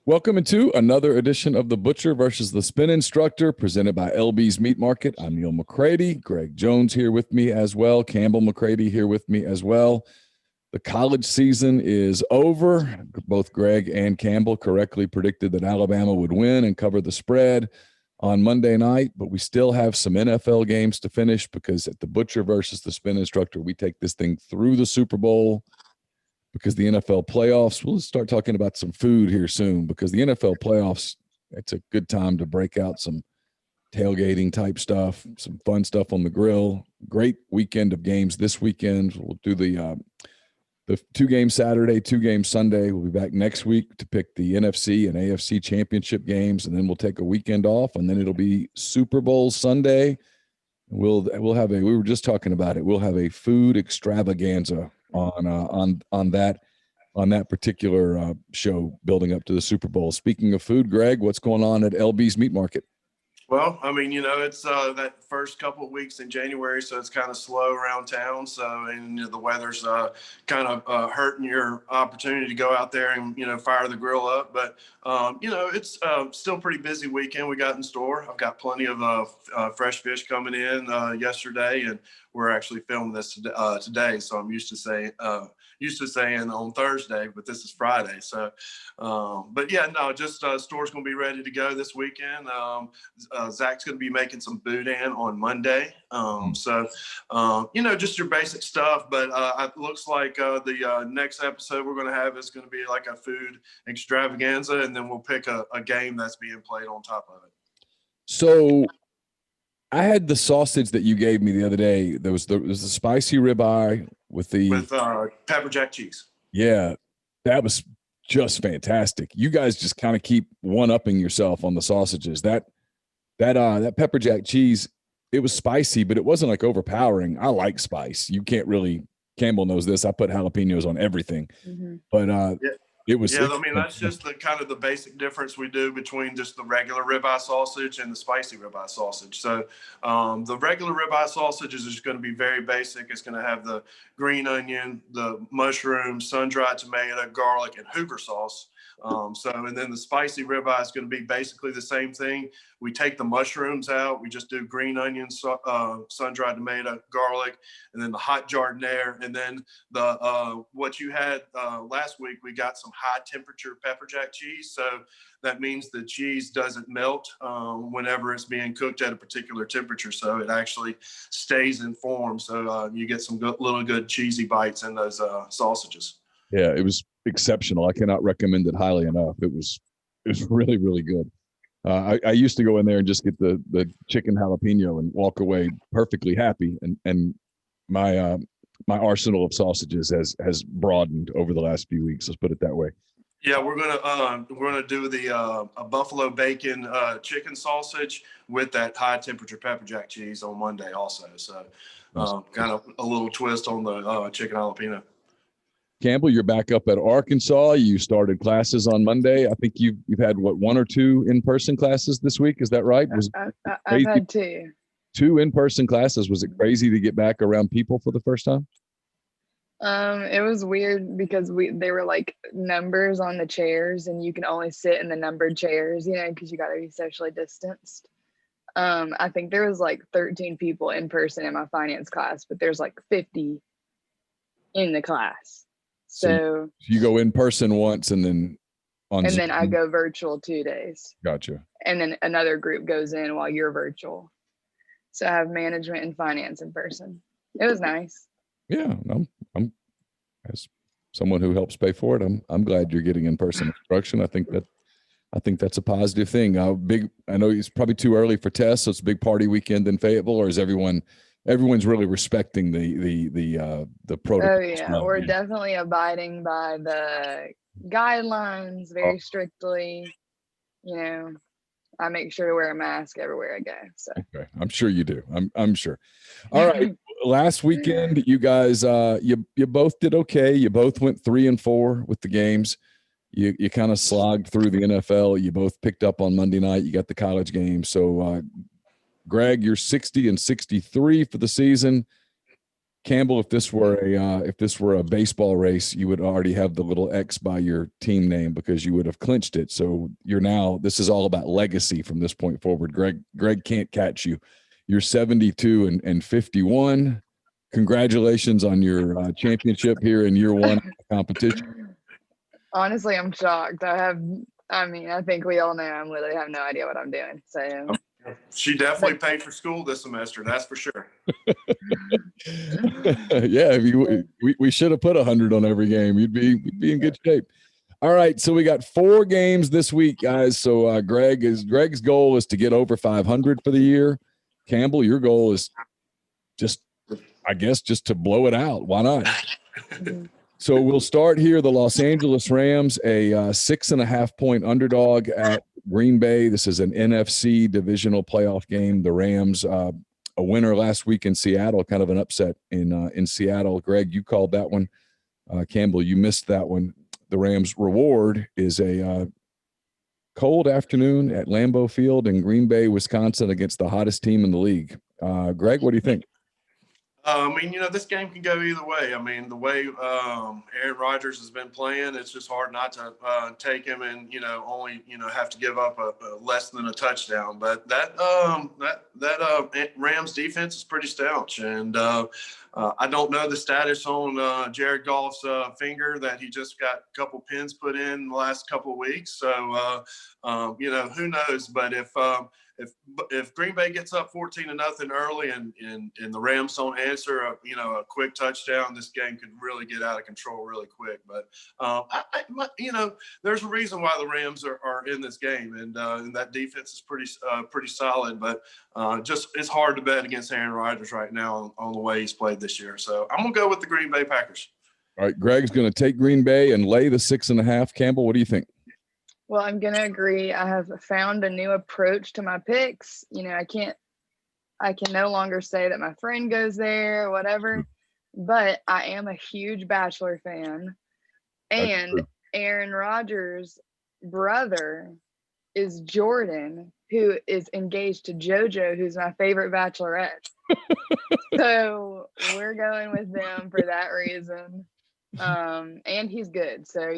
Welcome into another edition of The Butcher versus the Spin Instructor, presented by LB's Meat Market. I'm Neil McCready. Greg Jones here with me as well. Campbell McCready here with me as well. The college season is over. Both Greg and Campbell correctly predicted that Alabama would win and cover the spread on Monday night, but we still have some NFL games to finish because at The Butcher versus the Spin Instructor, we take this thing through the Super Bowl. Because the NFL playoffs, we'll start talking about some food here soon because the NFL playoffs, it's a good time to break out some tailgating type stuff, some fun stuff on the grill. Great weekend of games this weekend. We'll do the 2-game Saturday, 2-game Sunday. We'll be back next week to pick the NFC and AFC championship games, and then we'll take a weekend off, and then it'll be Super Bowl Sunday. We'll have we were just talking about it. We'll have a food extravaganza on that particular show building up to the Super Bowl. Speaking of food, Greg, what's going on at LB's Meat Market? Well, I mean, it's that first couple of weeks in January, so it's kind of slow around town. So, and the weather's kind of hurting your opportunity to go out there and, fire the grill up. But, it's still pretty busy weekend we got in store. I've got plenty of fresh fish coming in yesterday, and we're actually filming this today. So I'm used to saying on Thursday, but this is Friday. So, but yeah, no, just store's going to be ready to go this weekend. Zach's going to be making some boudin on Monday. Just your basic stuff. But it looks like the next episode we're going to have is going to be like a food extravaganza, and then we'll pick a game that's being played on top of it. So I had the sausage that you gave me the other day. There was the spicy ribeye with pepper jack cheese. Yeah, that was just fantastic. You guys just kind of keep one-upping yourself on the sausages. That pepper jack cheese, it was spicy, but it wasn't like overpowering. I like spice. You can't really. Campbell knows this. I put jalapenos on everything, but it was. Yeah, I mean that's just the kind of the basic difference we do between just the regular ribeye sausage and the spicy ribeye sausage. So the regular ribeye sausage is just going to be very basic. It's going to have the green onion, the mushrooms, sun-dried tomato, garlic, and Hoover sauce. And then the spicy ribeye is going to be basically the same thing. We take the mushrooms out. We just do green onion, sun-dried tomato, garlic, and then the hot giardiniera. And then what you had last week, we got some high temperature pepper jack cheese. So that means the cheese doesn't melt whenever it's being cooked at a particular temperature. So it actually stays in form. So you get some little good cheesy bites in those sausages. Yeah, it was exceptional. I cannot recommend it highly enough. It was really, really good. I used to go in there and just get the chicken jalapeno and walk away perfectly happy. And my arsenal of sausages has broadened over the last few weeks. Let's put it that way. Yeah, we're gonna do the buffalo bacon chicken sausage with that high temperature pepper jack cheese on Monday also. So kind of a little twist on the chicken jalapeno. Campbell, you're back up at Arkansas. You started classes on Monday. I think you've had one or two in-person classes this week. Is that right? I've had two. Two in-person classes. Was it crazy to get back around people for the first time? It was weird because they were like numbers on the chairs, and you can only sit in the numbered chairs, because you got to be socially distanced. I think there was like 13 people in person in my finance class, but there's like 50 in the class. So you go in person once and then then I go virtual 2 days. Gotcha. And then another group goes in while you're virtual. So I have management and finance in person. It was nice. Yeah, I'm as someone who helps pay for it, I'm glad you're getting in-person instruction. I think that's a positive thing. I know it's probably too early for tests, so it's a big party weekend in Fayetteville, or is everyone's really respecting the protocol? Oh yeah, we're definitely abiding by the guidelines very strictly. I make sure to wear a mask everywhere I go. So okay, I'm sure you do. I'm sure. All right. Last weekend, you guys, you both did okay. You both went 3-4 with the games. You kind of slogged through the NFL. You both picked up on Monday night. You got the college game. So, Greg, you're 60-63 for the season. Campbell, if this were a baseball race, you would already have the little X by your team name because you would have clinched it. So this is all about legacy from this point forward. Greg can't catch you. You're 72 and 51. Congratulations on your championship here in year one of the competition. Honestly, I'm shocked. I think we all know I literally have no idea what I'm doing. So she definitely paid for school this semester. That's for sure. Yeah, we should have put 100 on every game. We'd be in good shape. All right, so we got 4 games this week, guys. So Greg's goal is to get over 500 for the year. Campbell, your goal is just to blow it out. Why not? So we'll start here. The Los Angeles Rams, a 6.5 point underdog at Green Bay. This is an NFC divisional playoff game. The Rams, a winner last week in Seattle, kind of an upset in Seattle. Greg, you called that one. Campbell, you missed that one. The Rams' reward is a cold afternoon at Lambeau Field in Green Bay, Wisconsin, against the hottest team in the league. Greg, what do you think? This game can go either way. I mean, the way Aaron Rodgers has been playing, it's just hard not to take him and, only, have to give up a less than a touchdown. But that Rams defense is pretty staunch. And I don't know the status on Jared Goff's finger that he just got a couple pins put in the last couple of weeks. So, who knows? But if Green Bay gets up 14-0 early and the Rams don't answer a quick touchdown, this game could really get out of control really quick. But there's a reason why the Rams are in this game, and that defense is pretty solid. But just it's hard to bet against Aaron Rodgers right now on the way he's played this year. So I'm gonna go with the Green Bay Packers. All right, Greg's going to take Green Bay and lay the 6.5. Campbell, what do you think? Well, I'm going to agree. I have found a new approach to my picks. I can no longer say that my friend goes there or whatever, but I am a huge Bachelor fan. And Aaron Rodgers' brother is Jordan, who is engaged to JoJo, who's my favorite Bachelorette. So we're going with them for that reason. And he's good. So,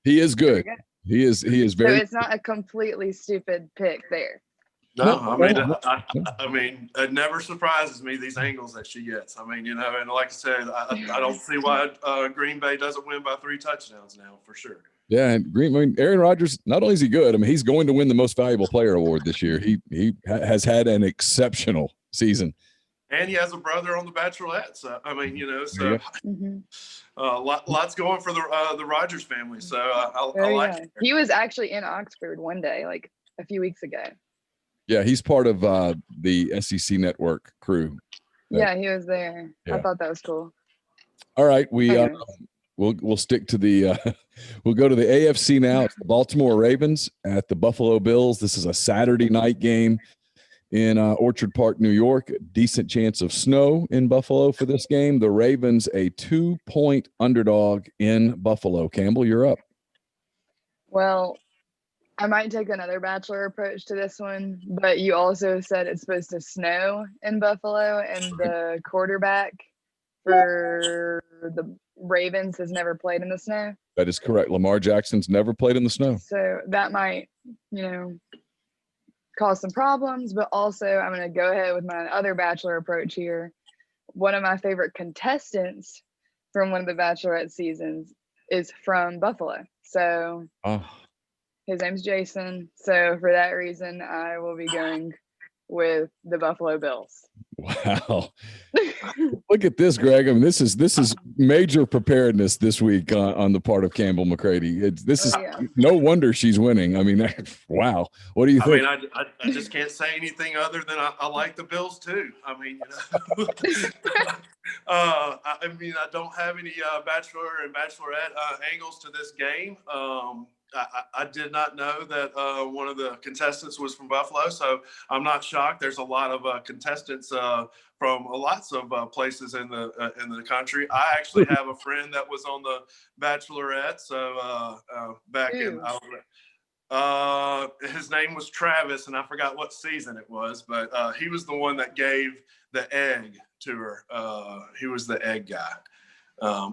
he is good. He is very. So it's not a completely stupid pick there. No, I mean, it never surprises me, these angles that she gets. I mean, and like I said, I don't see why Green Bay doesn't win by 3 touchdowns now, for sure. Yeah, and Aaron Rodgers, not only is he good, he's going to win the Most Valuable Player award this year. He has had an exceptional season. And he has a brother on the Bachelorette. So, lots going for the Rodgers family. So I like it. He was actually in Oxford one day, like a few weeks ago. Yeah, he's part of the SEC Network crew. Yeah, he was there. Yeah. I thought that was cool. All right, we'll stick to the we'll go to the AFC now. It's the Baltimore Ravens at the Buffalo Bills. This is a Saturday night game in Orchard Park, New York. Decent chance of snow in Buffalo for this game. The Ravens, a 2-point underdog in Buffalo. Campbell, you're up. Well, I might take another Bachelor approach to this one, but you also said it's supposed to snow in Buffalo, and the quarterback for the Ravens has never played in the snow. That is correct. Lamar Jackson's never played in the snow. So that might, cause some problems, but also I'm going to go ahead with my other Bachelor approach here. One of my favorite contestants from one of the Bachelorette seasons is from Buffalo. So his name's Jason. So for that reason, I will be going with the Buffalo Bills. Wow. Look at this, Greg. This is major preparedness this week on the part of Campbell McCready. No wonder she's winning. Wow. What do you think? I just can't say anything other than I like the Bills too. I don't have any Bachelor and Bachelorette angles to this game. I did not know that one of the contestants was from Buffalo, so I'm not shocked. There's a lot of contestants from lots of places in the country. I actually have a friend that was on the Bachelorette, so back in His name was Travis, and I forgot what season it was, but he was the one that gave the egg to her. He was the egg guy.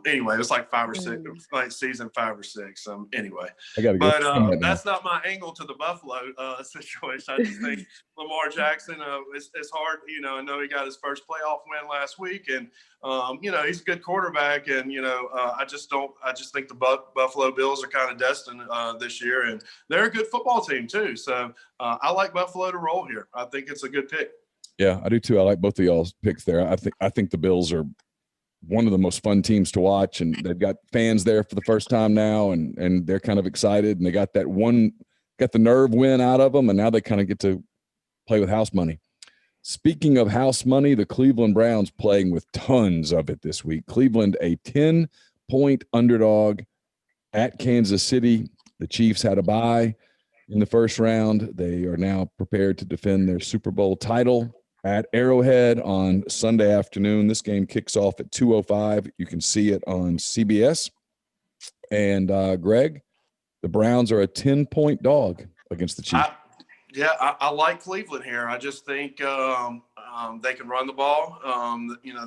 Anyway, it was like 5 or 6, like season 5 or 6. Anyway, I got to go. but that's not my angle to the Buffalo situation. I just think Lamar Jackson it's hard. I know he got his first playoff win last week, and he's a good quarterback. And I just think the Buffalo Bills are kind of destined this year, and they're a good football team too. So I like Buffalo to roll here. I think it's a good pick. Yeah, I do too. I like both of y'all's picks there. I think the Bills are one of the most fun teams to watch, and they've got fans there for the first time now, and they're kind of excited, and they got the nerve win out of them, and now they kind of get to play with house money. Speaking of house money, the Cleveland Browns playing with tons of it this week. Cleveland, a 10-point underdog at Kansas City. The Chiefs had a bye in the first round. They are now prepared to defend their Super Bowl title at Arrowhead on Sunday afternoon. This game kicks off at 2:05. You can see it on CBS. And Greg, the Browns are a 10-point dog against the Chiefs. I like Cleveland here. I just think they can run the ball.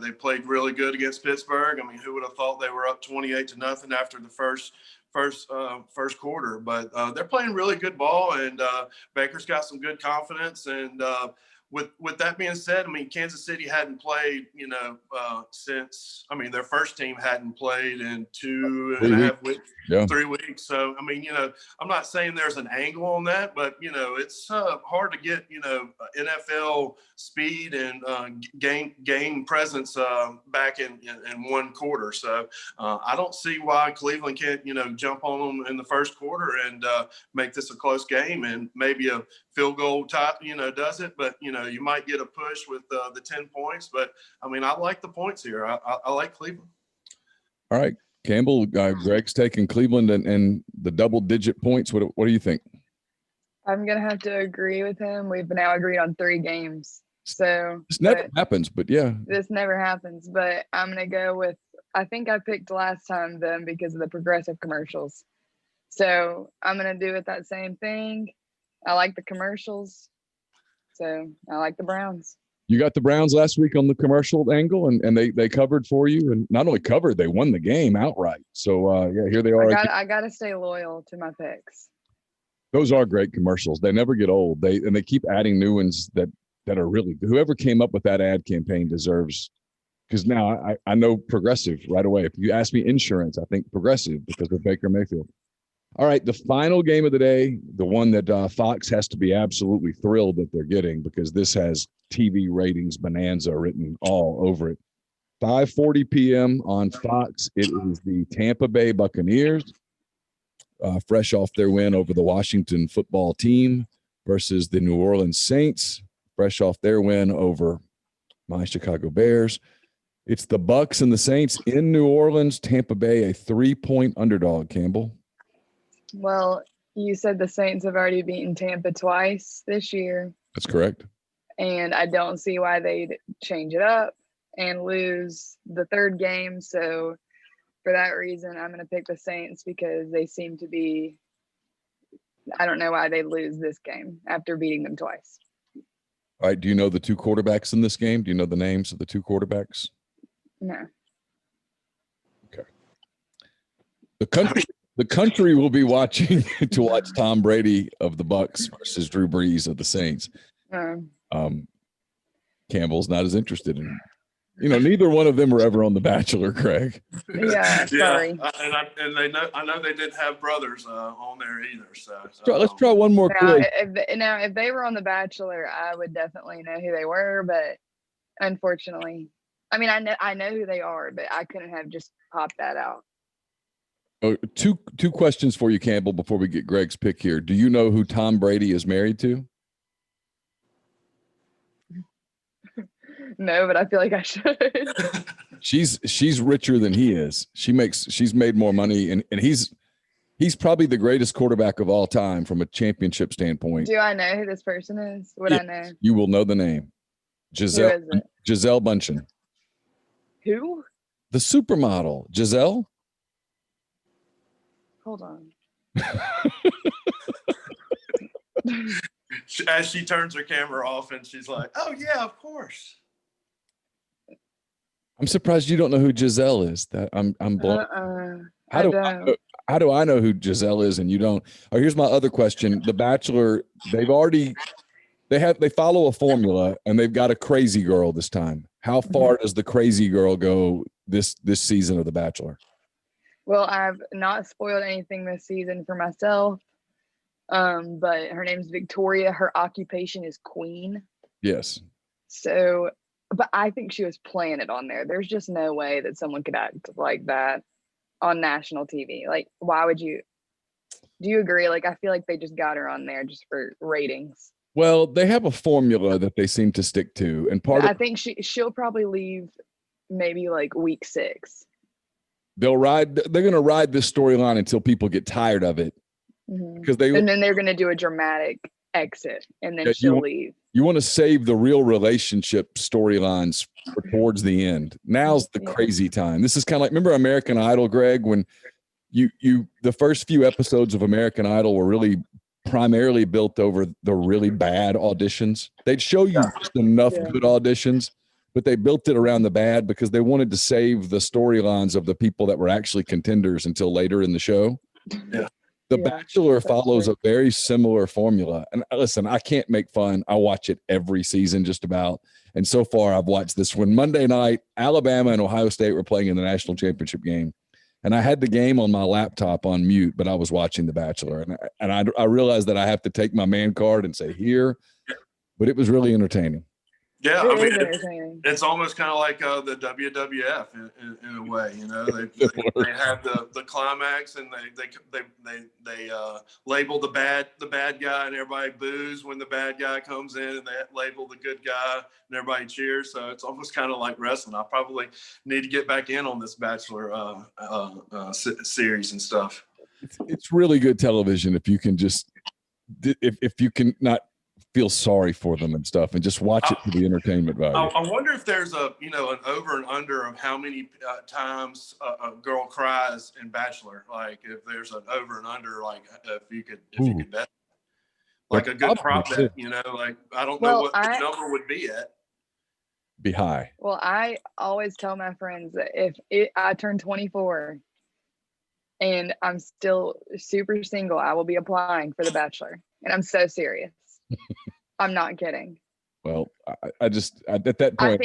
They played really good against Pittsburgh. I mean, who would have thought they were up 28-0 after the first quarter? But they're playing really good ball, and Baker's got some good confidence. And with that being said, I mean, Kansas City hadn't played, since, their first team hadn't played in 2.5 weeks, 3 weeks. So, I'm not saying there's an angle on that, but, it's hard to get, NFL speed and game presence back in one quarter. So I don't see why Cleveland can't, jump on them in the first quarter and make this a close game, and maybe a field goal type, does it. But, you might get a push with the 10 points. But, I like the points here. I like Cleveland. All right. Campbell, Greg's taking Cleveland and the double-digit points. What do you think? I'm going to have to agree with him. We've now agreed on 3 games. So this never happens, but yeah. This never happens. But I'm going to go with, I think I picked last time them because of the Progressive commercials. So I'm going to do it that same thing. I like the commercials. So I like the Browns. You got the Browns last week on the commercial angle, and they covered for you, and not only covered, they won the game outright. So here they are. I got to stay loyal to my picks. Those are great commercials. They never get old. They keep adding new ones that are really good. Whoever came up with that ad campaign deserves, because now I know Progressive right away. If you ask me insurance, I think Progressive because of Baker Mayfield. All right, the final game of the day, the one that Fox has to be absolutely thrilled that they're getting, because this has TV ratings bonanza written all over it. 5:40 p.m. on Fox. It is the Tampa Bay Buccaneers, fresh off their win over the Washington football team, versus the New Orleans Saints, fresh off their win over my Chicago Bears. It's the Bucs and the Saints in New Orleans. Tampa Bay, a 3-point underdog, Campbell. Well, you said the Saints have already beaten Tampa twice this year. That's correct. And I don't see why they'd change it up and lose the third game. So for that reason, I'm going to pick the Saints, because they seem to be, I don't know why they lose this game after beating them twice. All right. Do you know the 2 quarterbacks in this game? Do you know the names of the 2 quarterbacks? No. Okay. The country will be watching to watch Tom Brady of the Bucs versus Drew Brees of the Saints. Campbell's not as interested in, neither one of them were ever on The Bachelor, Craig. Yeah, sorry. I know they didn't have brothers on there either. So let's try one more quiz. If they were on The Bachelor, I would definitely know who they were, but unfortunately, I know who they are, but I couldn't have just popped that out. Oh, two questions for you, Campbell, before we get Greg's pick here. Do you know who Tom Brady is married to? No, but I feel like I should. She's richer than he is. She's made more money, and he's probably the greatest quarterback of all time from a championship standpoint. Do I know who this person is? Would I know? You will know the name. Gisele Bündchen. Who? The supermodel, Gisele. Hold on. As she turns her camera off and she's like, "Oh yeah, of course." I'm surprised you don't know who Giselle is. That I'm blown. How do I know who Giselle is and you don't? Oh, here's my other question. The Bachelor, they follow a formula and they've got a crazy girl this time. How far does the crazy girl go this season of The Bachelor? Well, I've not spoiled anything this season for myself. But her name's Victoria. Her occupation is queen. Yes. So, but I think she was playing it on there. There's just no way that someone could act like that on national TV. Like, why would you? Do you agree? Like, I feel like they just got her on there just for ratings. Well, they have a formula that they seem to stick to, and I think she'll probably leave maybe like week 6. They're going to ride this storyline until people get tired of it. Because and then they're going to do a dramatic exit and then she'll leave. You want to save the real relationship storylines for towards the end. Now's the crazy time. This is kind of like, remember American Idol, Greg, when the first few episodes of American Idol were really primarily built over the really bad auditions. They'd show you just enough good auditions, but they built it around the bad because they wanted to save the storylines of the people that were actually contenders until later in the show. Yeah. The Bachelor follows a very similar formula. And listen, I can't make fun. I watch it every season just about. And so far, I've watched this one. Monday night, Alabama and Ohio State were playing in the national championship game. And I had the game on my laptop on mute, but I was watching The Bachelor. And I realized that I have to take my man card and say here. But it was really entertaining. Yeah, I mean, it's almost kind of like the WWF in a way. You know, they have the climax and they label the bad guy and everybody boos when the bad guy comes in, and they label the good guy and everybody cheers. So it's almost kind of like wrestling. I probably need to get back in on this Bachelor series and stuff. It's really good television if you can just if you can not feel sorry for them and stuff and just watch it for the entertainment value. I wonder if there's an over and under of how many times a girl cries in Bachelor. Like if there's an over and under, like if you could bet, like a good prop bet, like I don't know what the number would be at. Be high. Well, I always tell my friends that if I turn 24 and I'm still super single, I will be applying for The Bachelor. And I'm so serious. I'm not kidding. Well, I just at that point,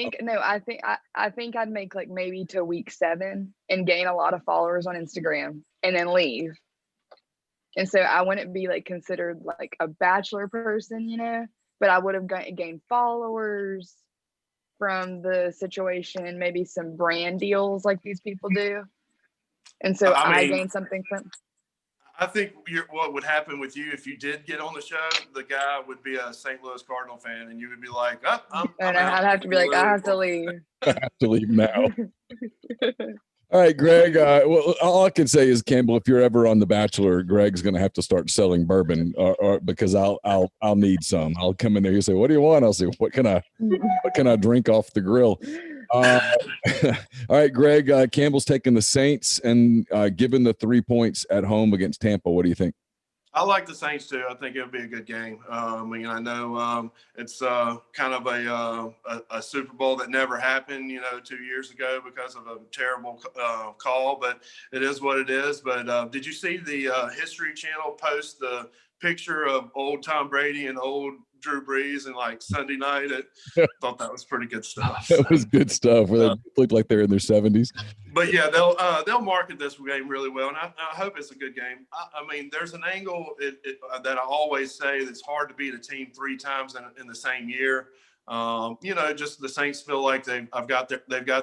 I think I'd make like maybe to week 7 and gain a lot of followers on Instagram and then leave. And so I wouldn't be like considered like a Bachelor person, but I would have gained followers from the situation, maybe some brand deals like these people do. And so I gained something from. I think what would happen with you if you did get on the show, the guy would be a St. Louis Cardinal fan, and you would be like, I'd have to be like, I have to leave. I have to leave now. All right, Greg. Well, all I can say is, Campbell, if you're ever on The Bachelor, Greg's going to have to start selling bourbon, or because I'll need some. I'll come in there. You say, "What do you want?" I'll say, "What can I drink off the grill?" All right, Greg. Campbell's taking the Saints and given the 3 points at home against Tampa. What do you think? I like the Saints too. I think it'll be a good game. I know it's kind of a Super Bowl that never happened, 2 years ago because of a terrible call, but it is what it is. But did you see the History Channel post the picture of old Tom Brady and old Drew Brees and like Sunday night? I thought that was pretty good stuff. That was good stuff. Where they looked like they're in their 70s. But yeah, they'll market this game really well, and I hope it's a good game. I mean, there's an angle that I always say that's hard to beat a team 3 times in the same year. Just the Saints feel like they've got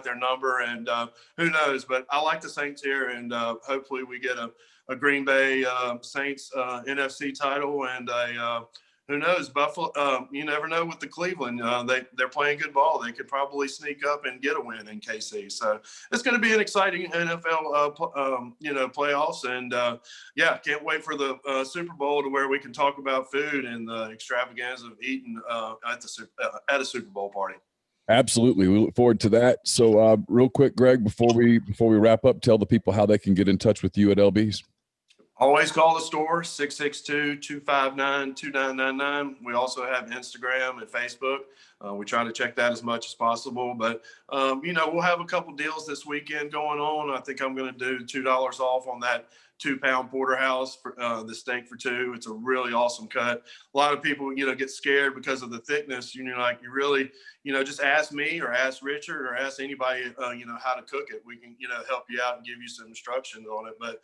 their number, and who knows? But I like the Saints here, and hopefully we get a Green Bay Saints NFC title, and who knows, Buffalo? You never know with the Cleveland. They're playing good ball. They could probably sneak up and get a win in KC. So it's going to be an exciting NFL, playoffs. And can't wait for the Super Bowl to where we can talk about food and the extravaganza of eating at a Super Bowl party. Absolutely, we look forward to that. So, real quick, Greg, before we wrap up, tell the people how they can get in touch with you at LB's. Always call the store, 662-259-2999. We also have Instagram and Facebook. We try to check that as much as possible. But, we'll have a couple deals this weekend going on. I think I'm going to do $2 off on that 2-pound porterhouse for the steak for $2. It's a really awesome cut. A lot of people, get scared because of the thickness. You really, just ask me or ask Richard or ask anybody, how to cook it. We can, help you out and give you some instructions on it. But,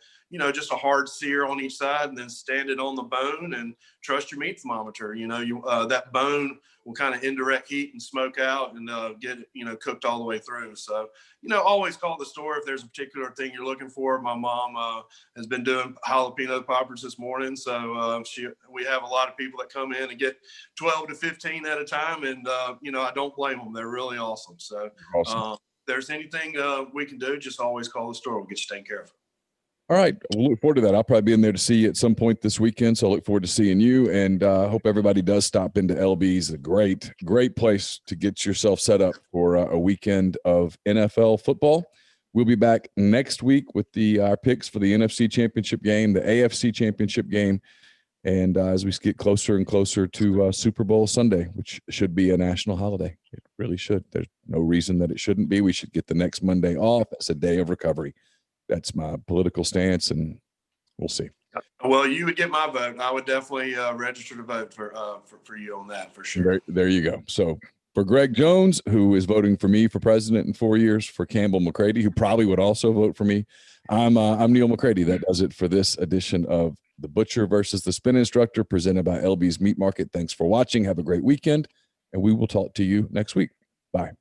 just a hard sear on each side and then stand it on the bone and trust your meat thermometer. That bone will kind of indirect heat and smoke out and get it, cooked all the way through. So, always call the store if there's a particular thing you're looking for. My mom has been doing jalapeno poppers this morning. So we have a lot of people that come in and get 12 to 15 at a time. And, I don't blame them. They're really awesome. So Awesome. if there's anything we can do, just always call the store. We'll get you taken care of. All right. We'll look forward to that. I'll probably be in there to see you at some point this weekend. So I look forward to seeing you, and hope everybody does stop into LB's. A great place to get yourself set up for a weekend of NFL football. We'll be back next week with our picks for the NFC Championship game, the AFC Championship game, and as we get closer and closer to Super Bowl Sunday, which should be a national holiday. It really should. There's no reason that it shouldn't be. We should get the next Monday off as a day of recovery. That's my political stance, and we'll see. Well, you would get my vote. I would definitely register to vote for you on that for sure. There you go. So for Greg Jones, who is voting for me for president in 4 years, for Campbell McCready, who probably would also vote for me, I'm Neil McCready. That does it for this edition of The Butcher versus the Spin Instructor, presented by LB's Meat Market. Thanks for watching. Have a great weekend, and we will talk to you next week. Bye.